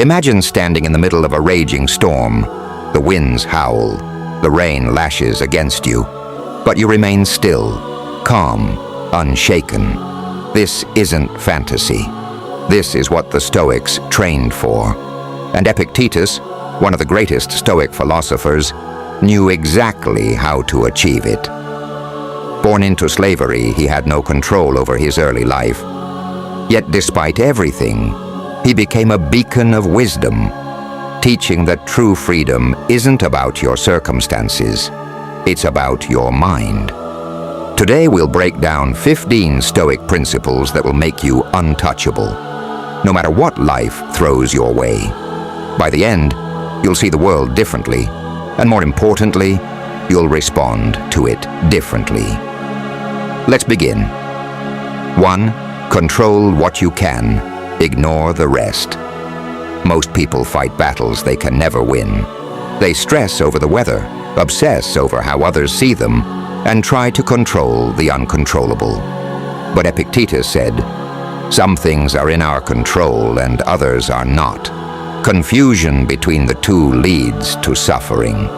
Imagine standing in the middle of a raging storm. The winds howl, the rain lashes against you, but you remain still, calm, unshaken. This isn't fantasy. This is what the Stoics trained for. And Epictetus, one of the greatest Stoic philosophers, knew exactly how to achieve it. Born into slavery, he had no control over his early life. Yet despite everything, he became a beacon of wisdom, teaching that true freedom isn't about your circumstances, it's about your mind. Today we'll break down 15 Stoic principles that will make you untouchable, no matter what life throws your way. By the end, you'll see the world differently, and more importantly, you'll respond to it differently. Let's begin. 1. Control what you can, ignore the rest. Most people fight battles they can never win. They stress over the weather, obsess over how others see them, and try to control the uncontrollable. But Epictetus said, "Some things are in our control and others are not. Confusion between the two leads to suffering."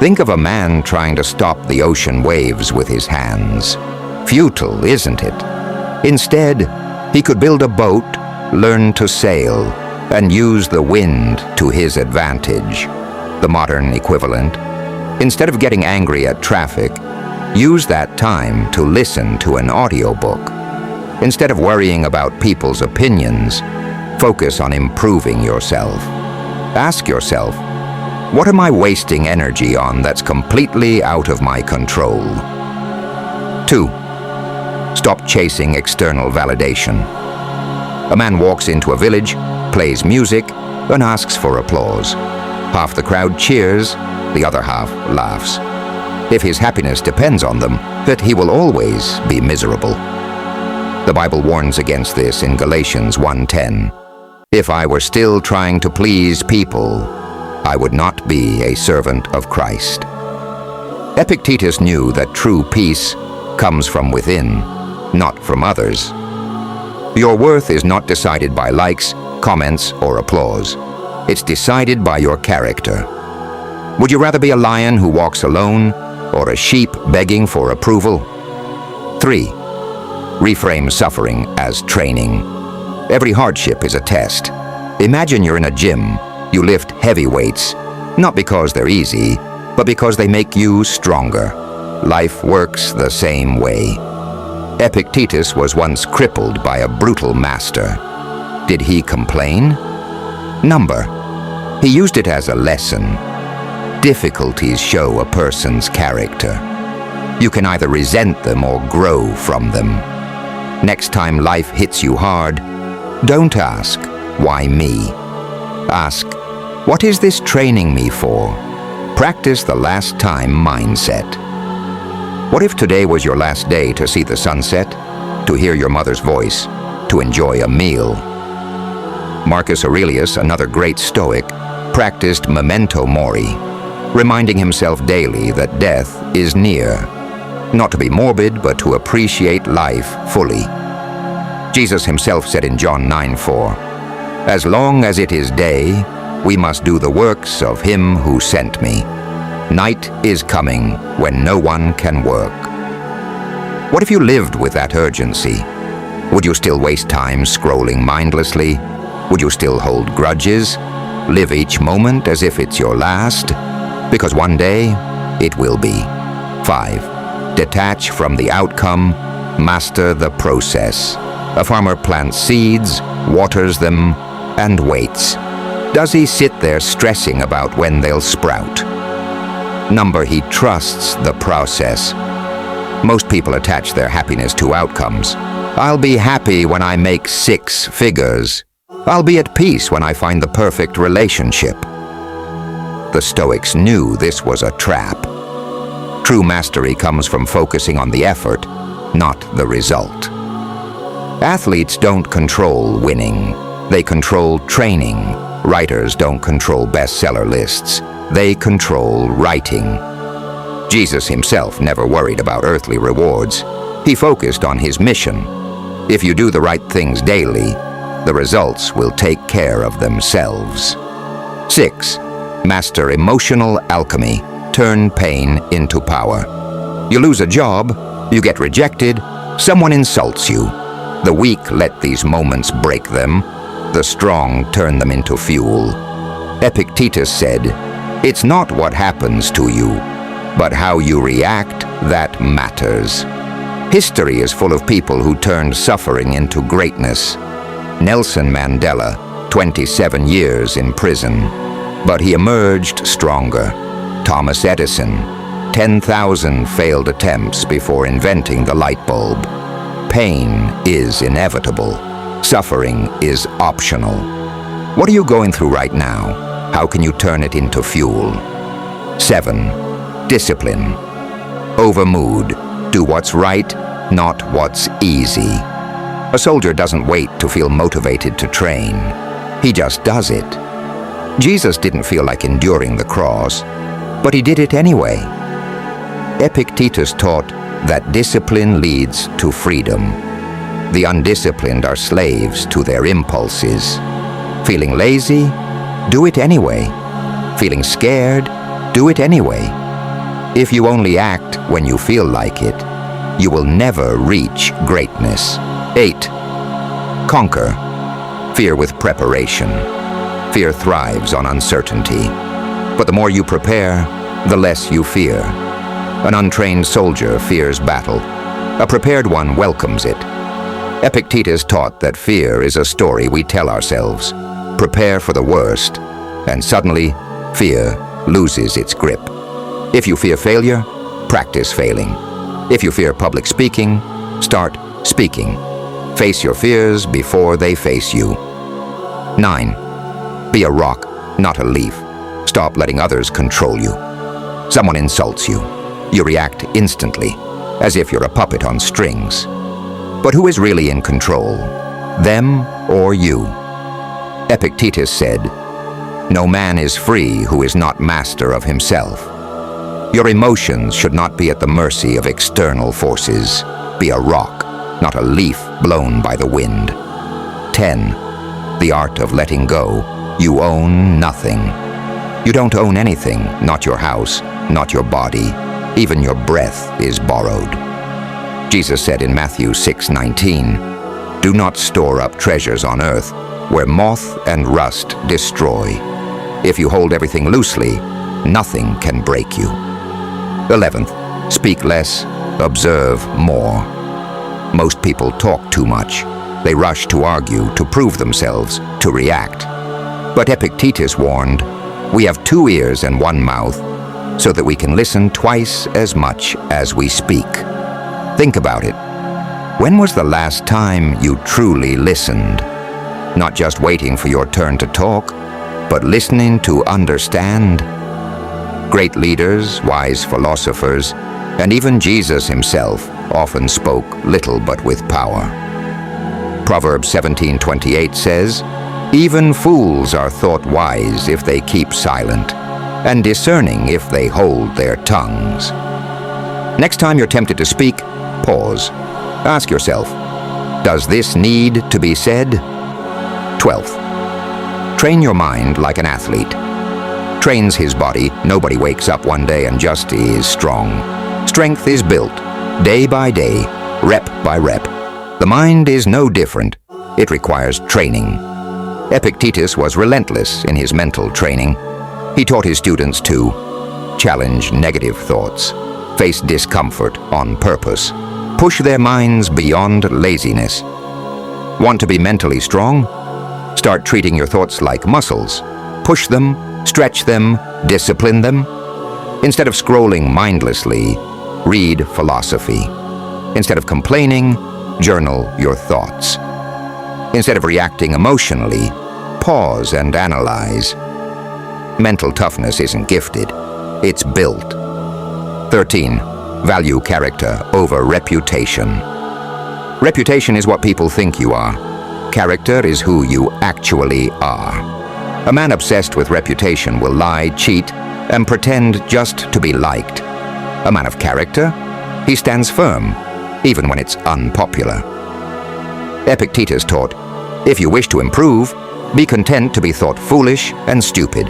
Think of a man trying to stop the ocean waves with his hands. Futile, isn't it? Instead, he could build a boat, learn to sail, and use the wind to his advantage. The modern equivalent. Instead of getting angry at traffic, use that time to listen to an audiobook. Instead of worrying about people's opinions, focus on improving yourself. Ask yourself, what am I wasting energy on that's completely out of my control? 2. Stop chasing external validation. A man walks into a village, plays music, and asks for applause. Half the crowd cheers, the other half laughs. If his happiness depends on them, that he will always be miserable. The Bible warns against this in Galatians 1:10. If I were still trying to please people, I would not be a servant of Christ. Epictetus knew that true peace comes from within, not from others. Your worth is not decided by likes, comments, or applause. It's decided by your character. Would you rather be a lion who walks alone or a sheep begging for approval? 3. Reframe suffering as training. Every hardship is a test. Imagine you're in a gym. You lift heavy weights, not because they're easy, but because they make you stronger. Life works the same way. Epictetus was once crippled by a brutal master. Did he complain? Number. He used it as a lesson. Difficulties show a person's character. You can either resent them or grow from them. Next time life hits you hard, don't ask, "Why me?" Ask, "What is this training me for?" Practice the last time mindset. What if today was your last day to see the sunset, to hear your mother's voice, to enjoy a meal? Marcus Aurelius, another great Stoic, practiced memento mori, reminding himself daily that death is near. Not to be morbid, but to appreciate life fully. Jesus himself said in John 9:4, "As long as it is day, we must do the works of him who sent me. Night is coming when no one can work." What if you lived with that urgency? Would you still waste time scrolling mindlessly? Would you still hold grudges? Live each moment as if it's your last? Because one day, it will be. 5. Detach from the outcome, master the process. A farmer plants seeds, waters them, and waits. Does he sit there stressing about when they'll sprout? Number, he trusts the process. Most people attach their happiness to outcomes. I'll be happy when I make 6 figures. I'll be at peace when I find the perfect relationship. The Stoics knew this was a trap. True mastery comes from focusing on the effort, not the result. Athletes don't control winning. They control training. Writers don't control bestseller lists. They control writing. Jesus himself never worried about earthly rewards. He focused on his mission. If you do the right things daily, The results will take care of themselves. 6. Master emotional alchemy. Turn pain into power. You lose a job, you get rejected, someone insults you. The weak let these moments break them. The strong turn them into fuel. Epictetus said, "It's not what happens to you, but how you react that matters." History is full of people who turned suffering into greatness. Nelson Mandela, 27 years in prison, but he emerged stronger. Thomas Edison, 10,000 failed attempts before inventing the light bulb. Pain is inevitable. Suffering is optional. What are you going through right now? How can you turn it into fuel? 7. Discipline. Over mood. Do what's right, not what's easy. A soldier doesn't wait to feel motivated to train. He just does it. Jesus didn't feel like enduring the cross, but he did it anyway. Epictetus taught that discipline leads to freedom. The undisciplined are slaves to their impulses. Feeling lazy? Do it anyway. Feeling scared? Do it anyway. If you only act when you feel like it, you will never reach greatness. 8. Conquer. Fear with preparation. Fear thrives on uncertainty. But the more you prepare, the less you fear. An untrained soldier fears battle. A prepared one welcomes it. Epictetus taught that fear is a story we tell ourselves. Prepare for the worst, and suddenly, fear loses its grip. If you fear failure, practice failing. If you fear public speaking, start speaking. Face your fears before they face you. 9. Be a rock, not a leaf. Stop letting others control you. Someone insults you. You react instantly, as if you're a puppet on strings. But who is really in control? Them or you? Epictetus said, "No man is free who is not master of himself." Your emotions should not be at the mercy of external forces. Be a rock, not a leaf blown by the wind. 10. The art of letting go. You own nothing. You don't own anything, not your house, not your body. Even your breath is borrowed. Jesus said in Matthew 6:19, "Do not store up treasures on earth, where moth and rust destroy. If you hold everything loosely, nothing can break you." 11th, speak less, observe more. Most people talk too much. They rush to argue, to prove themselves, to react. But Epictetus warned, we have 2 ears and 1 mouth, so that we can listen twice as much as we speak. Think about it. When was the last time you truly listened? Not just waiting for your turn to talk, but listening to understand. Great leaders, wise philosophers, and even Jesus himself often spoke little but with power. Proverbs 17:28 says, "Even fools are thought wise if they keep silent, and discerning if they hold their tongues." Next time you're tempted to speak, pause. Ask yourself, does this need to be said? 12th, train your mind like an athlete. Trains his body. Nobody wakes up one day and just is strong. Strength is built, day by day, rep by rep. The mind is no different. It requires training. Epictetus was relentless in his mental training. He taught his students to challenge negative thoughts, face discomfort on purpose, push their minds beyond laziness. Want to be mentally strong? Start treating your thoughts like muscles. Push them, stretch them, discipline them. Instead of scrolling mindlessly, read philosophy. Instead of complaining, journal your thoughts. Instead of reacting emotionally, pause and analyze. Mental toughness isn't gifted, it's built. 13. Value character over reputation. Reputation is what people think you are. Character is who you actually are. A man obsessed with reputation will lie, cheat, and pretend just to be liked. A man of character, he stands firm, even when it's unpopular. Epictetus taught, If you wish to improve, be content to be thought foolish and stupid.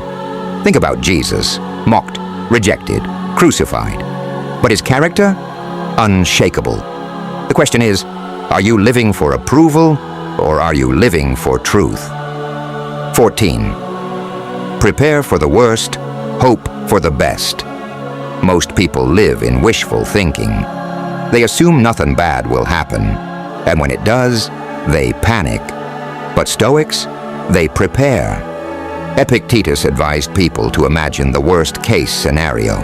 Think about Jesus, mocked, rejected, crucified. But his character? Unshakable. The question is, are you living for approval or are you living for truth? 14. Prepare for the worst, hope for the best. Most people live in wishful thinking. They assume nothing bad will happen, and when it does, they panic. But Stoics, they prepare. Epictetus advised people to imagine the worst-case scenario,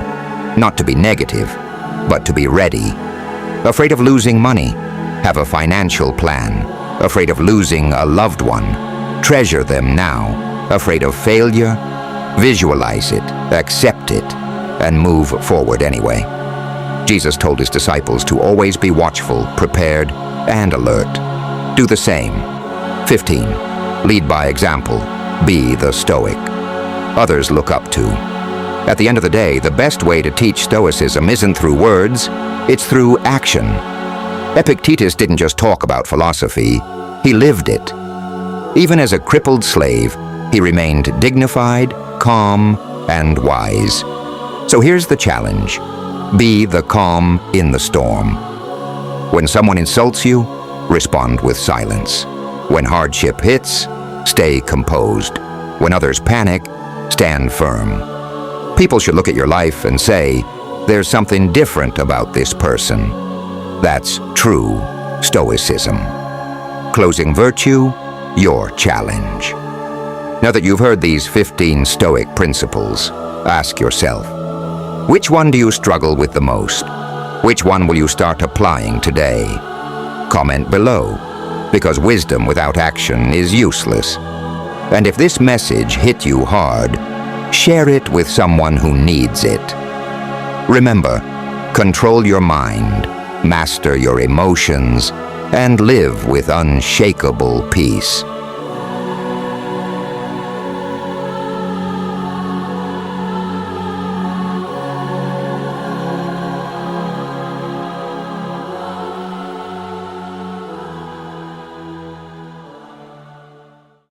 not to be negative, but to be ready. Afraid of losing money? Have a financial plan. Afraid of losing a loved one? Treasure them now. Afraid of failure? Visualize it, accept it, and move forward anyway. Jesus told his disciples to always be watchful, prepared, and alert. Do the same. 15. Lead by example. Be the Stoic others look up to. At the end of the day, the best way to teach Stoicism isn't through words, it's through action. Epictetus didn't just talk about philosophy, he lived it. Even as a crippled slave, he remained dignified, calm, and wise. So here's the challenge. Be the calm in the storm. When someone insults you, respond with silence. When hardship hits, stay composed. When others panic, stand firm. People should look at your life and say, there's something different about this person. That's true Stoicism. Closing virtue, your challenge. Now that you've heard these 15 Stoic principles, ask yourself, which one do you struggle with the most? Which one will you start applying today? Comment below, because wisdom without action is useless. And if this message hit you hard, share it with someone who needs it. Remember, control your mind, master your emotions, and live with unshakable peace.